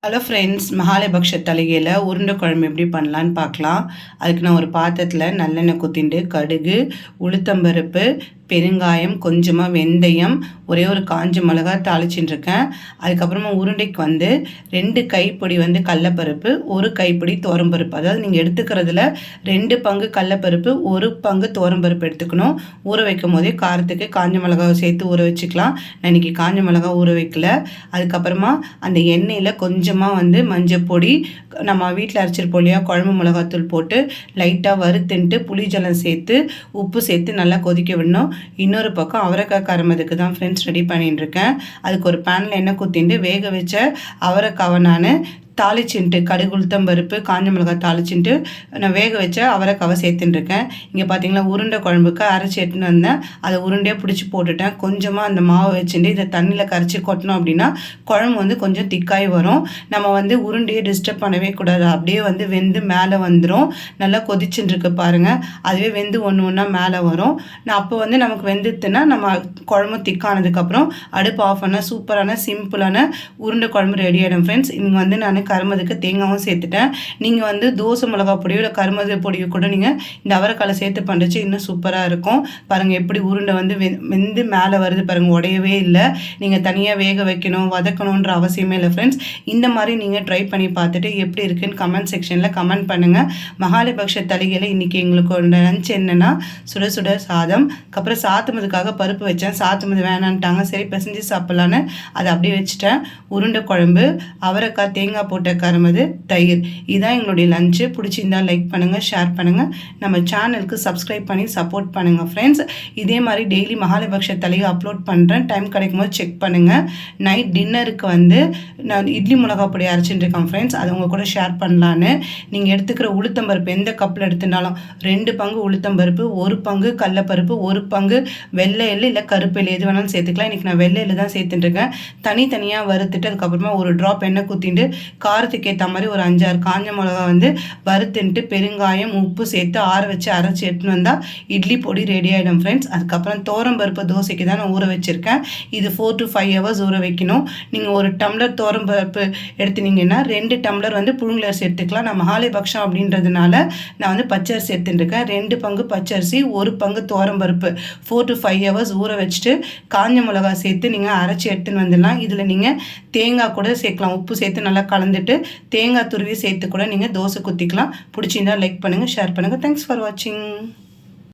Hello friends, மகாலயபக்ஷ தளிகையில் உருண்டை குழம்பு எப்படி பண்ணலான்னு பார்க்கலாம். அதுக்கு நான் ஒரு பாத்திரத்தில் நல்லெண்ணெய் ஊற்றிட்டு கடுகு, உளுத்தம்பருப்பு, பெருங்காயம், கொஞ்சமாக வெந்தயம், ஒரே ஒரு காஞ்ச மிளகாய் தாளிச்சுட்டுருக்கேன். அதுக்கப்புறமா உருண்டைக்கு 2 கைப்பிடி கடலப்பருப்பு, 1 கைப்பிடி துவரம்பருப்பு. அதாவது நீங்கள் எடுத்துக்கிறதுல 2 பங்கு கடலப்பருப்பு, 1 பங்கு துவரம்பருப்பு எடுத்துக்கணும். ஊற வைக்கும் போதே காரத்துக்கு காஞ்ச மிளகாவை சேர்த்து ஊற வச்சுக்கலாம். நான் இன்றைக்கி காஞ்ச மிளகாய் ஊற வைக்கல. அதுக்கப்புறமா அந்த எண்ணெயில் கொஞ்சமாக மஞ்சள் பொடி, நம்ம வீட்டில் அரைச்சிருப்போம் இல்லையா, குழம்பு மிளகாத்தூள் போட்டு லைட்டாக வறுத்துன்ட்டு புளி ஜலம் சேர்த்து உப்பு சேர்த்து நல்லா கொதிக்க விடணும். இன்னொரு பக்கம் அவரைக்காய் கரமதுக்கு தான் ஃப்ரெண்ட்ஸ் ரெடி பண்ணிட்டு இருக்கேன். அதுக்கு ஒரு பேனில் எண்ணெய் ஊற்றிட்டு வேக வச்ச அவரைக்காவை நான் தாளிச்சுட்டு கடுகு, உளுத்தம்பருப்பு, காஞ்ச மிளகாய் தாளிச்சுட்டு நான் வேக வச்ச அவரைக்காவை சேர்த்துட்டுருக்கேன். இங்கே பார்த்தீங்களா, உருண்டை குழம்புக்கு அரைச்சி எடுத்துன்னு வந்தேன். அதை உருண்டையாக பிடிச்சி போட்டுட்டேன். கொஞ்சமாக அந்த மாவை வச்சுட்டு இதை தண்ணியில் கரைச்சி கொட்டினோம் அப்படின்னா குழம்பு கொஞ்சம் திக்காய் வரும். நம்ம உருண்டையை டிஸ்டர்ப் பண்ணவே கூடாது. அப்படியே வெந்து மேலே வந்துடும். நல்லா கொதிச்சுட்டுருக்கு பாருங்கள். அதுவே வெந்து ஒன்று ஒன்றா மேலே வரும். நான் அப்போ நமக்கு வெந்துட்டுன்னா நம்ம குழம்பு திக்கானதுக்கப்புறம் அடுப்பு ஆஃப் பண்ணால் சூப்பரான சிம்பிளான உருண்டை குழம்பு ரெடி ஆகிடும் ஃப்ரெண்ட்ஸ். இங்கே நான் கருமதுக்கு தேங்காயும் சேர்த்துட்டேன். நீங்கள் தோசை மிளகா பொடியோ இல்லை கருமது பொடியோ கூட நீங்கள் இந்த அவரைக்காலை சேர்த்து பண்ணுறச்சு இன்னும் சூப்பராக இருக்கும். பாருங்கள் எப்படி உருண்டை வெந்து மேலே வருது பாருங்கள், உடையவே இல்லை. நீங்கள் தனியாக வேக வைக்கணும், வதக்கணுன்ற அவசியமே இல்லை ஃப்ரெண்ட்ஸ். இந்த மாதிரி நீங்கள் ட்ரை பண்ணி பார்த்துட்டு எப்படி இருக்குன்னு கமெண்ட் செக்ஷனில் கமெண்ட் பண்ணுங்கள். மகாலயபக்ஷ தளிகையில் இன்றைக்கி எங்களுக்கு ஒரு லஞ்ச் என்னென்னா சுட சுட சாதம். அப்புறம் சாத்துமதுக்காக பருப்பு வச்சேன். சாத்துமது வேணான்ட்டாங்க, சரி பிசைஞ்சு சாப்பிட்லான்னு அதை அப்படியே வச்சுட்டேன். உருண்டை குழம்பு, அவரைக்காய், தேங்காய் போட்ட கருமது, தயிர். இதுதான் எங்களுடைய லஞ்சு. பிடிச்சிருந்தால் லைக் பண்ணுங்கள், ஷேர் பண்ணுங்கள், நம்ம சேனலுக்கு சப்ஸ்கிரைப் பண்ணி சப்போர்ட் பண்ணுங்கள் ஃப்ரெண்ட்ஸ். இதே மாதிரி டெய்லி மகாலயபக்ஷ தளிகை அப்லோட் பண்ணுறேன். டைம் கிடைக்கும் போது செக் பண்ணுங்கள். நைட் டின்னருக்கு நான் இட்லி மிளகா பொடி அரைச்சிட்டு இருக்கேன் ஃப்ரெண்ட்ஸ். அதை உங்கள் கூட ஷேர் பண்ணலான்னு. நீங்கள் எடுத்துக்கிற உளுத்தம்பருப்பு எந்த கப்பில் எடுத்துனாலும் 2 பங்கு உளுத்தம்பருப்பு, 1 பங்கு கடலப்பருப்பு, 1 பங்கு வெள்ளை எள்ளு இல்லை கருப்பு எள்ளு, எது வேணாலும் சேர்த்துக்கலாம். இன்றைக்கி நான் வெள்ளை எள்ளு தான் சேர்த்துட்டுருக்கேன். தனித்தனியாக வறுத்துட்டு அதுக்கப்புறமா ஒரு ட்ராப் எண்ணெய் ஊற்றிட்டு காரத்துக்கு ஏற்ற மாதிரி ஒரு 5-6 காஞ்ச மிளகா வறுத்துன்ட்டு பெருங்காயம், உப்பு சேர்த்து ஆற வச்சு அரைச்சி எடுத்துன்னு வந்தால் இட்லி பொடி ரெடி ஆகிடும் ஃப்ரெண்ட்ஸ். அதுக்கப்புறம் துவரம்பருப்பு தோசைக்கு தான் நான் ஊற வச்சுருக்கேன். இது 4 to 5 hours ஊற வைக்கணும். நீங்கள் 1 டம்ளர் துவரம்பருப்பு எடுத்துனீங்கன்னா 2 டம்ளர் புழுங்கலரிசி எடுத்துக்கலாம். நான் மகாலயபக்ஷம் அப்படின்றதுனால நான் பச்சரிசி எடுத்துட்டுருக்கேன். 2 பங்கு பச்சரிசி, 1 பங்கு துவரம்பருப்பு 4 to 5 hours ஊற வச்சுட்டு காஞ்ச மிளகா சேர்த்து நீங்கள் அரைச்சி எடுத்துன்னு வந்துடலாம். இதில் நீங்கள் தேங்காய் கூட சேர்க்கலாம். உப்பு சேர்த்து நல்லா கலந்துட்டு தேங்காய் துருவி சேர்த்து கூட நீங்கள் தோசை குத்திக்கலாம். பிடிச்சிருந்தால் லைக் பண்ணுங்கள், ஷேர் பண்ணுங்கள். தேங்க்ஸ் ஃபார் வாட்சிங்.